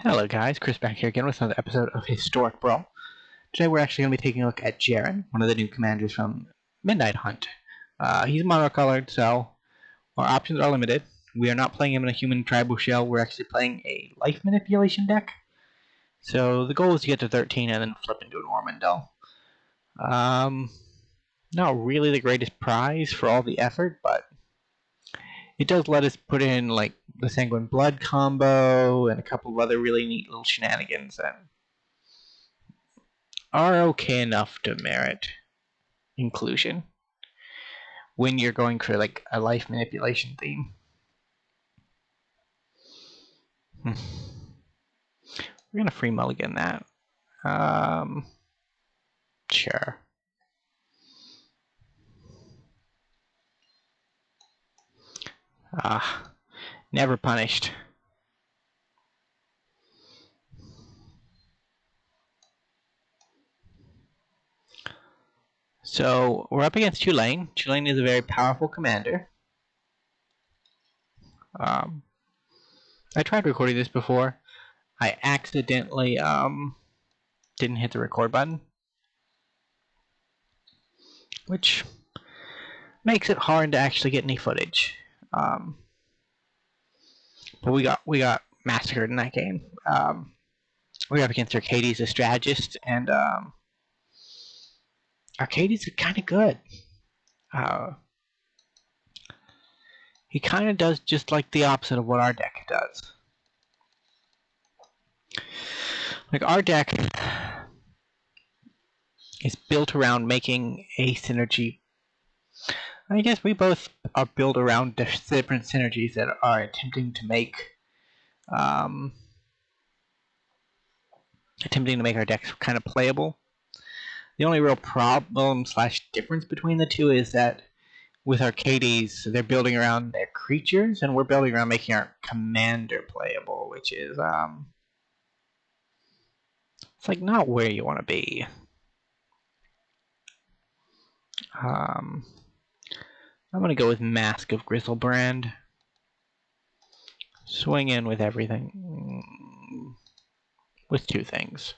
Hello guys, Chris back here again with another episode of Historic Brawl. Today we're actually going to be taking a look at Jerren, one of the new commanders from Midnight Hunt. He's monocolored, so our options are limited. We are not playing him in a human tribal shell, we're actually playing a life manipulation deck. So the goal is to get to 13 and then flip into an Ormondel. Not really the greatest prize for all the effort, but it does let us put in like the Sanguine Blood combo and a couple of other really neat little shenanigans that are okay enough to merit inclusion when you're going for like a life manipulation theme. We're gonna free mulligan that. Sure. Never punished. So we're up against Tulane. Tulane is a very powerful commander. I tried recording this before. I accidentally didn't hit the record button, which makes it hard to actually get any footage. But we got massacred in that game. We were up against Arcades, the strategist, and Arcades is kind of good. He kind of does just like the opposite of what our deck does. Like our deck is built around making a synergy. I guess we both are built around different synergies that are attempting to make our decks kind of playable. The only real problem / difference between the two is that with Arcades, they're building around their creatures, and we're building around making our commander playable, which is it's like not where you want to be. I'm gonna go with Mask of Grizzlebrand. Swing in with everything. With two things.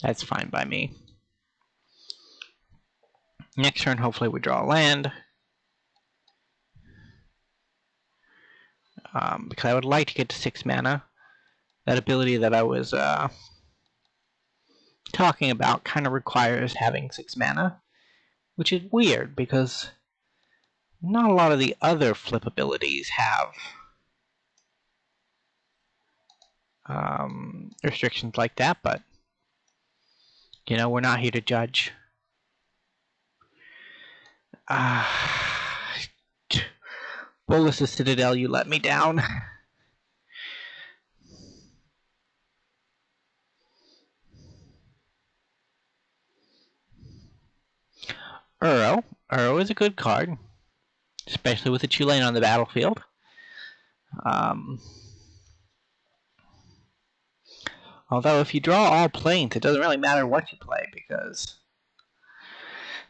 That's fine by me. Next turn, hopefully we draw a land. Because I would like to get to 6 mana. That ability that I was talking about kind of requires having 6 mana, which is weird because not a lot of the other flip abilities have restrictions like that, but you know, we're not here to judge. Bolus's Citadel, you let me down. Uro is a good card, especially with the Tulane on the battlefield. Although if you draw all planes, it doesn't really matter what you play because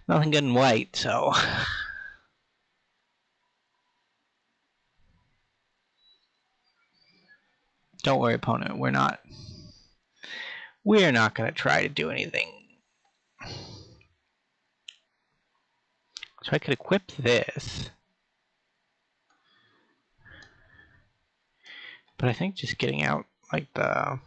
nothing good in white, so don't worry, opponent. We're not going to try to do anything. So I could equip this, but I think just getting out like the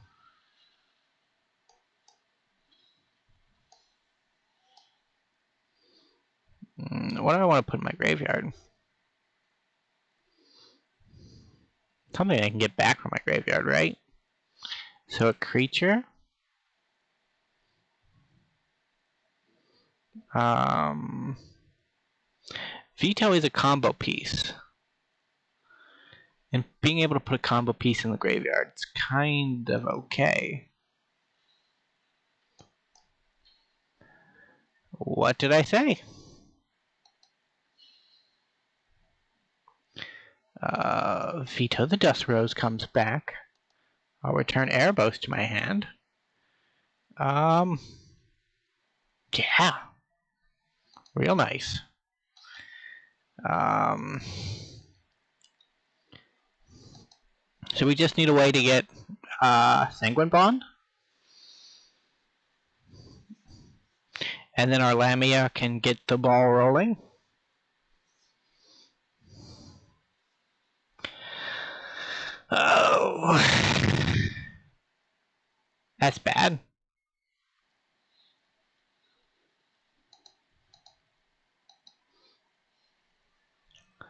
what do I want to put in my graveyard? Something I can get back from my graveyard, right? So a creature. Veto is a combo piece. And being able to put a combo piece in the graveyard is kind of okay. What did I say? Veto the Dust Rose comes back. I'll return Erebos to my hand. Yeah. Real nice. So we just need a way to get Sanguine Bond. And then our Lamia can get the ball rolling. Oh. That's bad.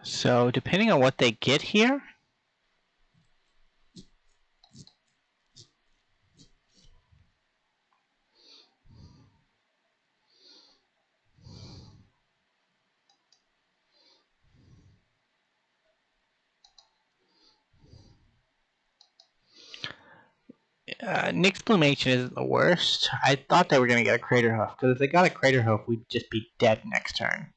So depending on what they get here, Nyx Plumation isn't the worst. I thought they were going to get a Crater Hoof, because if they got a Crater Hoof, we'd just be dead next turn.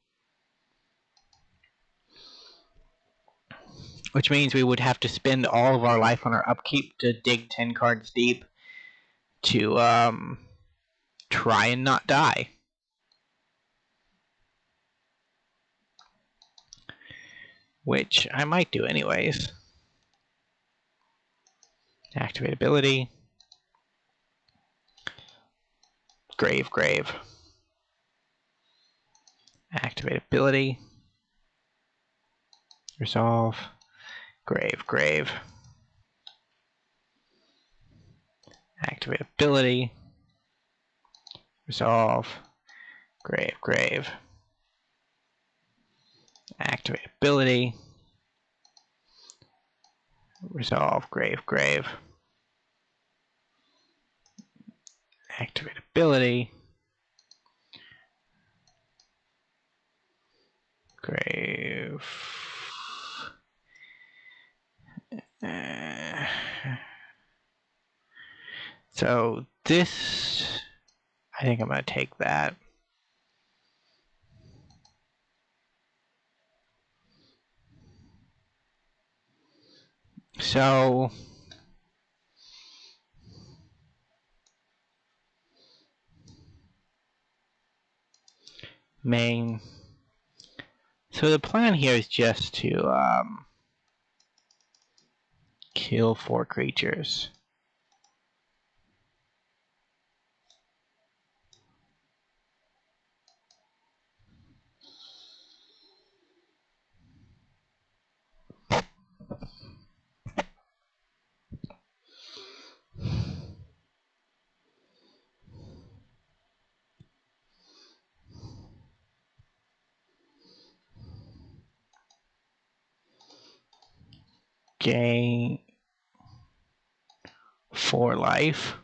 Which means we would have to spend all of our life on our upkeep to dig 10 cards deep to try and not die. Which I might do anyways. Activate ability. Grave, grave. Activate ability. Resolve. Grave, grave. Activate ability. Resolve. Grave, grave. Activate ability. Resolve, grave, grave. Activate ability. Grave. So this, I think I'm going to take that. So main. So the plan here is just to kill 4 creatures. Gain 4 life.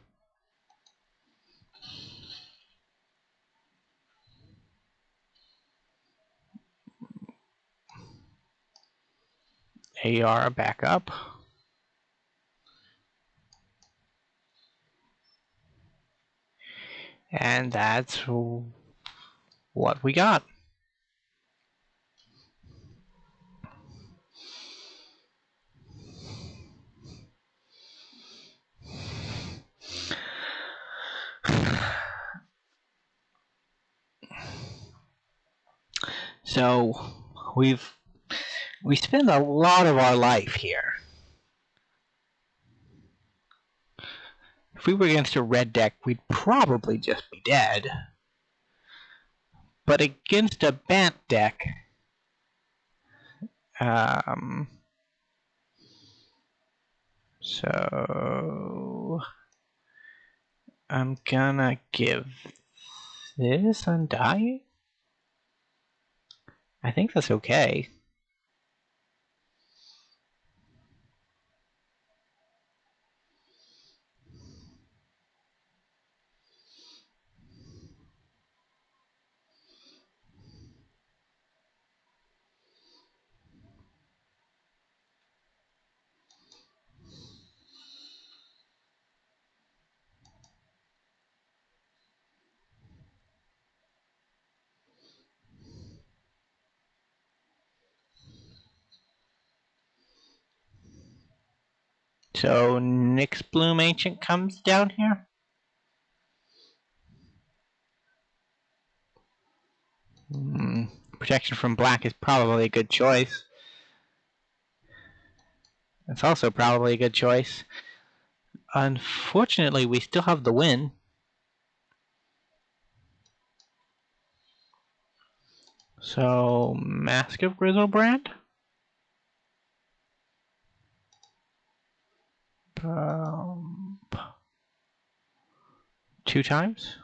AR backup. And that's what we got. So we spend a lot of our life here. If we were against a red deck, we'd probably just be dead. But against a Bant deck, so I'm gonna give this Undying. I think that's okay. So Nyx Bloom Ancient comes down here. protection from black is probably a good choice. It's also probably a good choice. Unfortunately, we still have the win. So, Mask of Grizzlebrand? 2 times?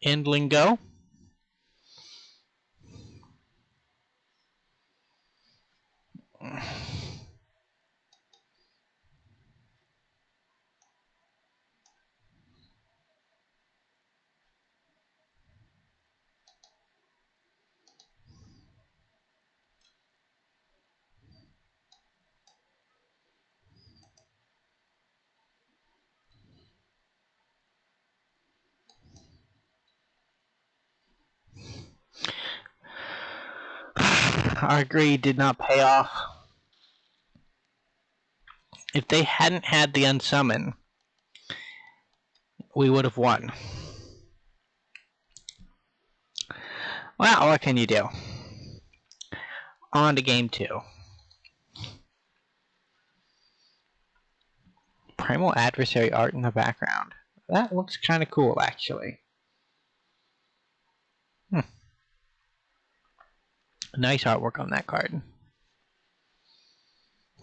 Endling go. Our greed did not pay off. If they hadn't had the unsummon, we would have won. Well, what can you do? On to game 2. Primal adversary art in the background. That looks kind of cool, actually. Nice artwork on that card.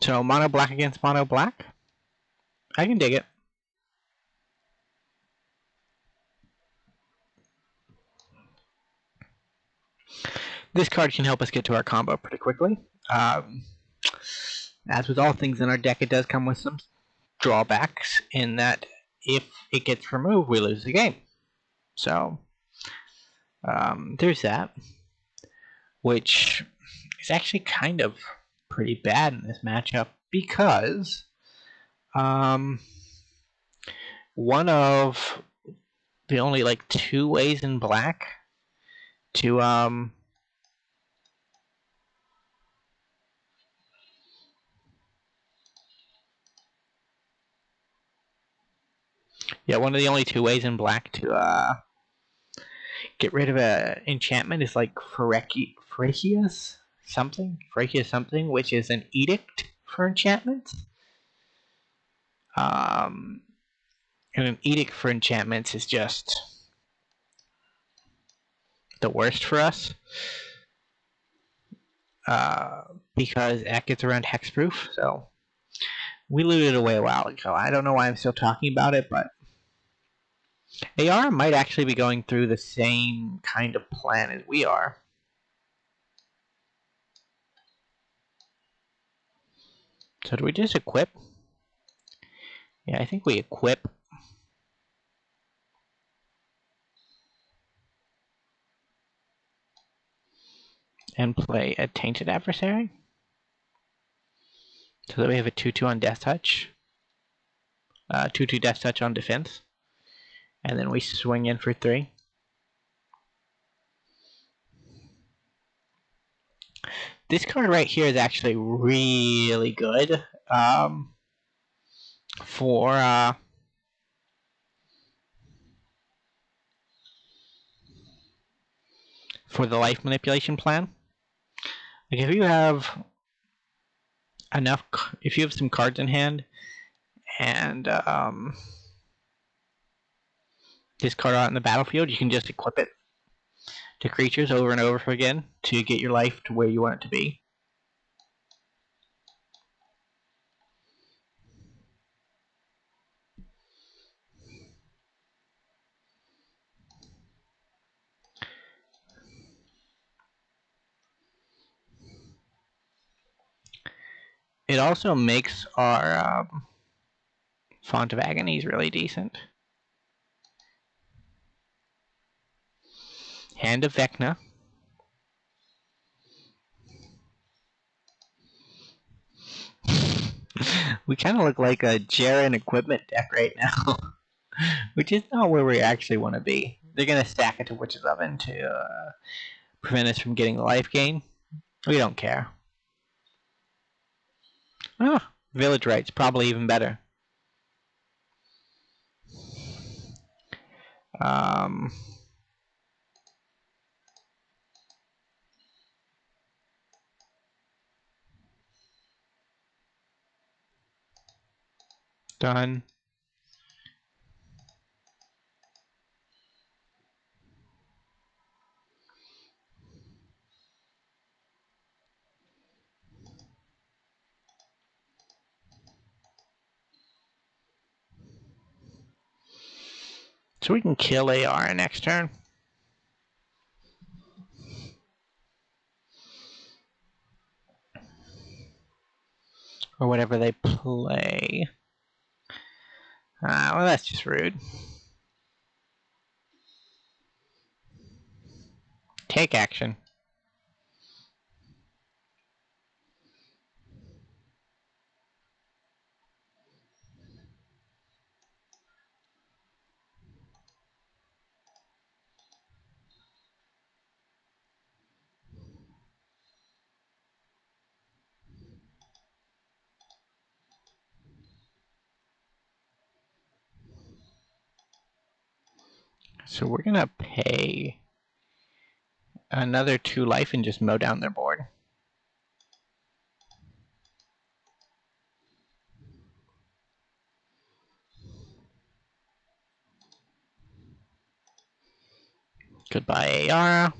So, mono black against mono black? I can dig it. This card can help us get to our combo pretty quickly. As with all things in our deck, it does come with some drawbacks in that if it gets removed, we lose the game. So, there's that, which is actually kind of pretty bad in this matchup because one of the only like 2 ways in black to one of the only 2 ways in black to get rid of an enchantment is like Phreakia's something, which is an edict for enchantments. And an edict for enchantments is just the worst for us. Because that gets around hexproof, so we looted it away a while ago. I don't know why I'm still talking about it, but AR might actually be going through the same kind of plan as we are. So do we just equip? Yeah, I think we equip. And play a Tainted Adversary. So that we have a 2/2 on Death Touch. 2/2 Death Touch on defense. And then we swing in for 3. This card right here is actually really good for the life manipulation plan. Like if you have enough, if you have some cards in hand and discard out in the battlefield, you can just equip it to creatures over and over again to get your life to where you want it to be. It also makes our Font of Agonies really decent. Hand of Vecna. We kind of look like a Jerren equipment deck right now, which is not where we actually want to be. They're going to stack it to Witch's Oven to prevent us from getting the life gain. We don't care. Ah, village rights, probably even better. Um, done. So we can kill AR next turn. Or whatever they play. Well, that's just rude. Take action. So we're gonna pay another 2 life and just mow down their board. Goodbye, Ayara.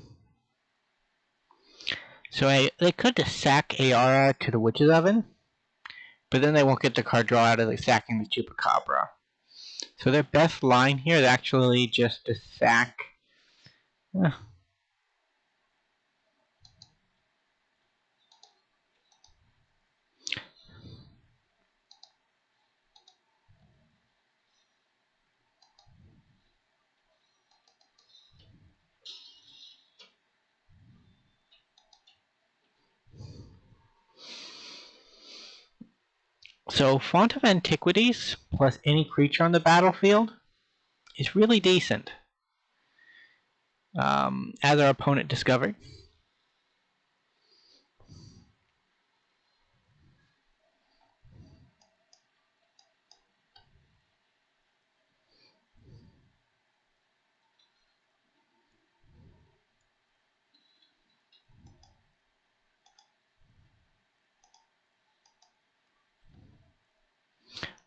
So they could just sack Ayara to the Witch's Oven, but then they won't get the card draw out of the sacking the Chupacabra. So their best line here is actually just to sack. So Font of Antiquities plus any creature on the battlefield is really decent. As our opponent discovered.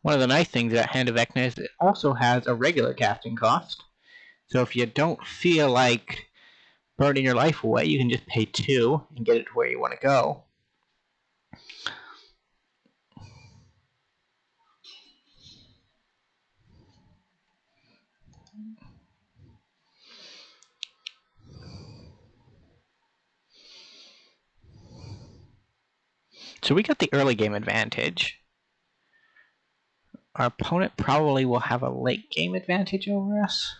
One of the nice things about Hand of Vecna is it also has a regular casting cost. So if you don't feel like burning your life away, you can just pay 2 and get it to where you want to go. So we got the early game advantage. Our opponent probably will have a late game advantage over us.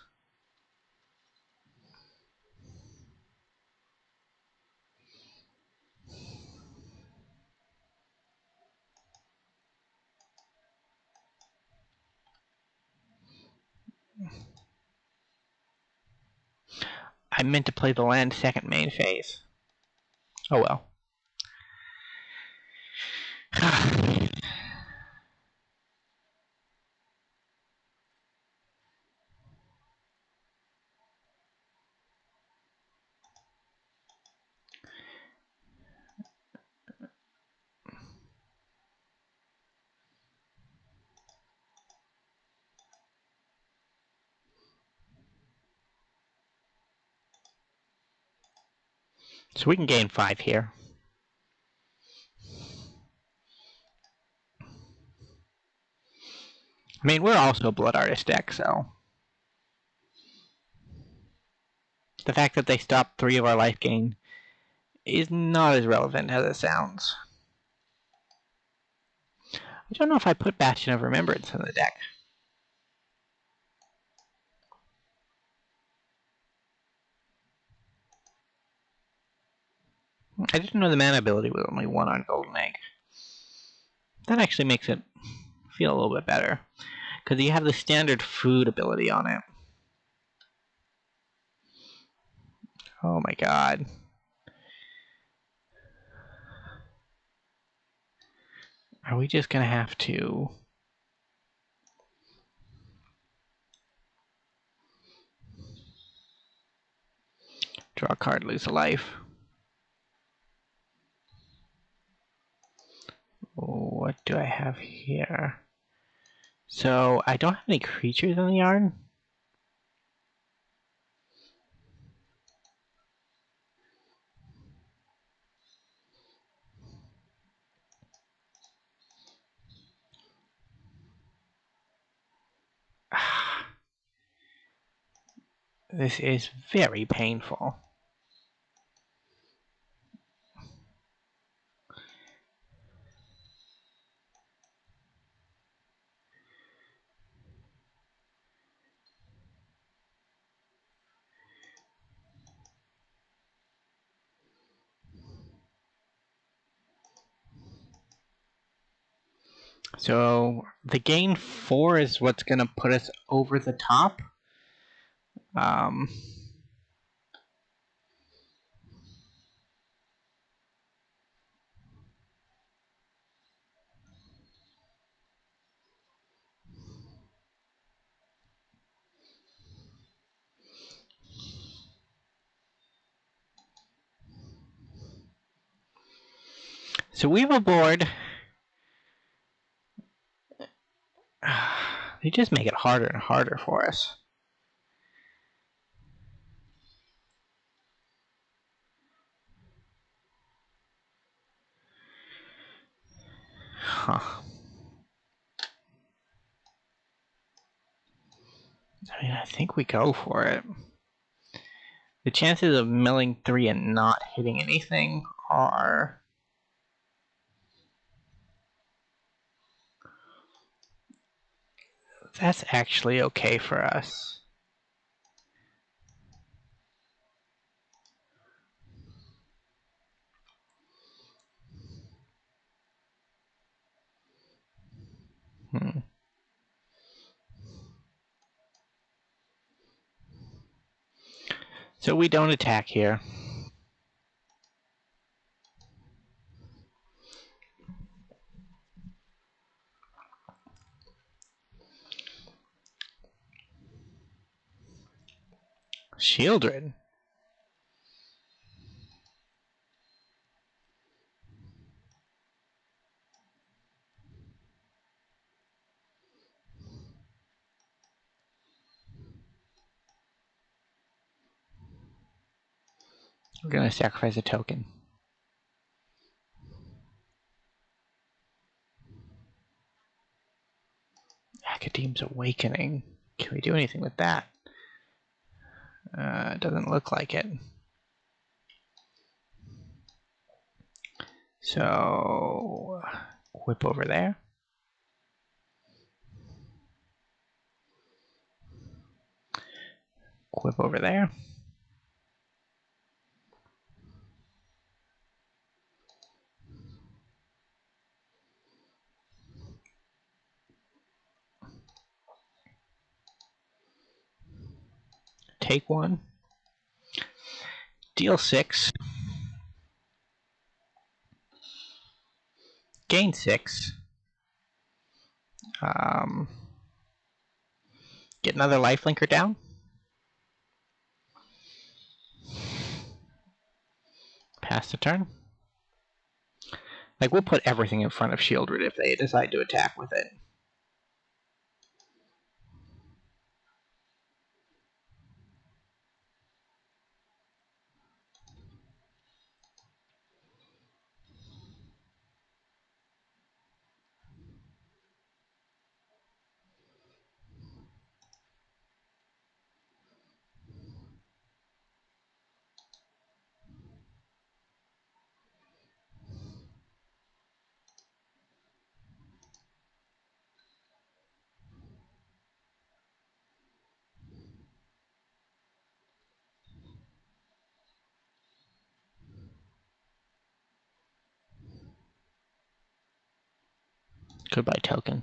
I meant to play the land second main phase. Oh well. So we can gain 5 here. I mean, we're also a Blood Artist deck, so the fact that they stopped 3 of our life gain is not as relevant as it sounds. I don't know if I put Bastion of Remembrance in the deck. I didn't know the mana ability was only 1 on Golden Egg. That actually makes it feel a little bit better, because you have the standard food ability on it. Oh my god. Are we just gonna have to... draw a card, lose a life? What do I have here? So, I don't have any creatures in the yard. This is very painful. So the gain 4 is what's going to put us over the top. So we have a board. They just make it harder and harder for us. Huh. I mean, I think we go for it. The chances of milling 3 and not hitting anything are... That's actually okay for us. So we don't attack here. Shieldred. We're gonna sacrifice a token. Academ's Awakening. Can we do anything with that? It doesn't look like it. So, whip over there. Whip over there. Take 1. Deal 6. Gain 6. Get another lifelinker down. Pass the turn. Like, we'll put everything in front of Shieldred if they decide to attack with it. Goodbye, token.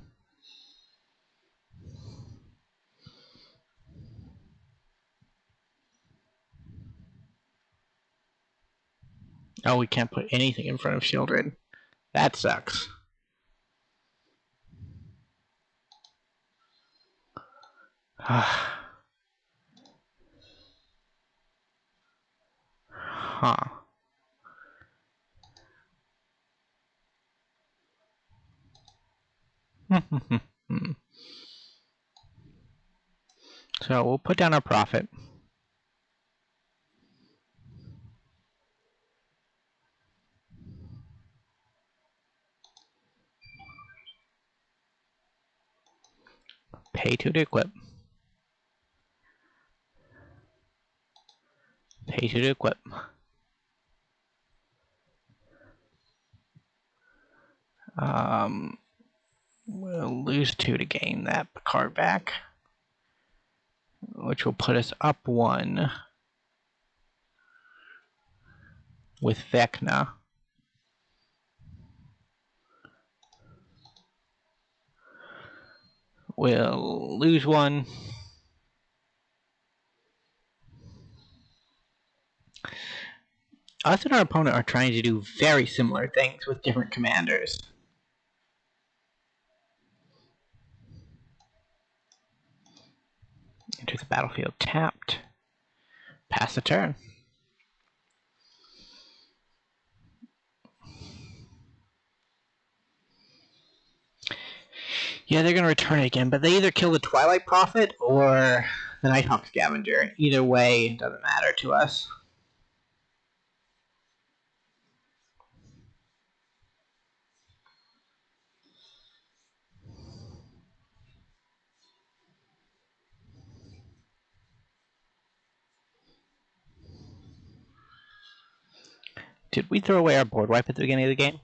Oh, we can't put anything in front of Shieldred. That sucks. Huh. So we'll put down our profit. Pay to equip. Pay to equip. We'll lose 2 to gain that card back, which will put us up 1 with Vecna. We'll lose 1. Us and our opponent are trying to do very similar things with different commanders. Enter the battlefield tapped. Pass the turn. Yeah, they're going to return it again, but they either kill the Twilight Prophet or the Nighthawk Scavenger. Either way, it doesn't matter to us. Did we throw away our board wipe at the beginning of the game?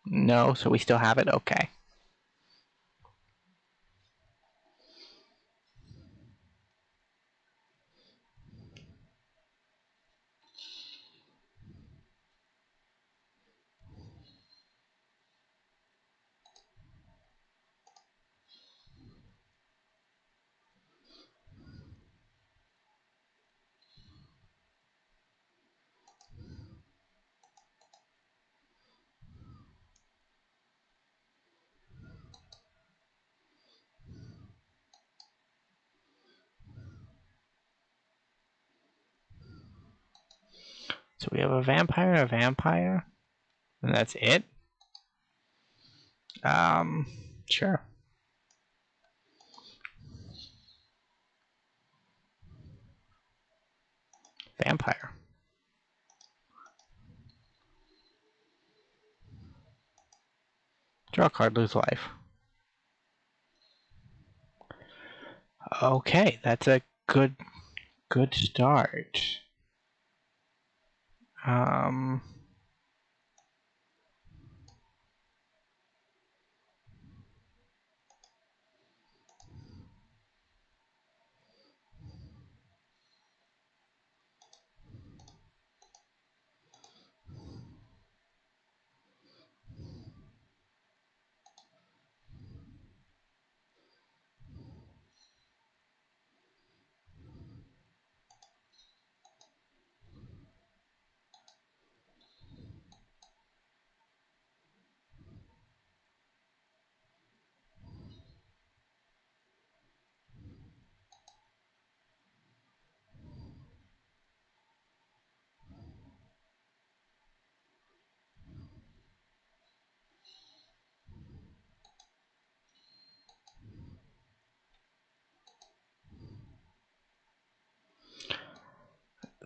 No, so we still have it? Okay. So we have a vampire, and that's it? Sure. Vampire. Draw a card, lose life. Okay, that's a good start.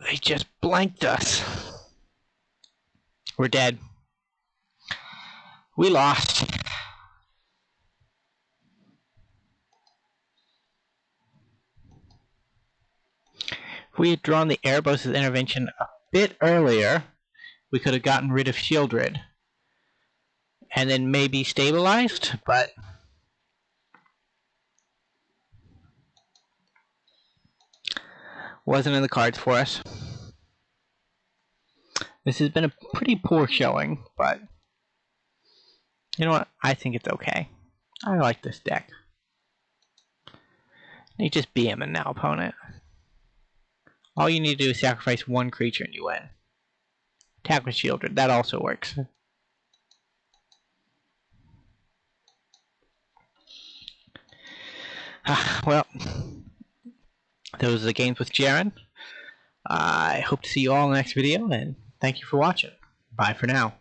They just blanked us. We're dead. We lost. If we had drawn the Erebos' intervention a bit earlier, we could have gotten rid of Shieldred. And then maybe stabilized, but wasn't in the cards for us. This has been a pretty poor showing, but you know what? I think it's okay. I like this deck. You just BM and now opponent. All you need to do is sacrifice 1 creature and you win. Attack with Shieldred, that also works. Well, those are the games with Jerren. I hope to see you all in the next video, and thank you for watching. Bye for now.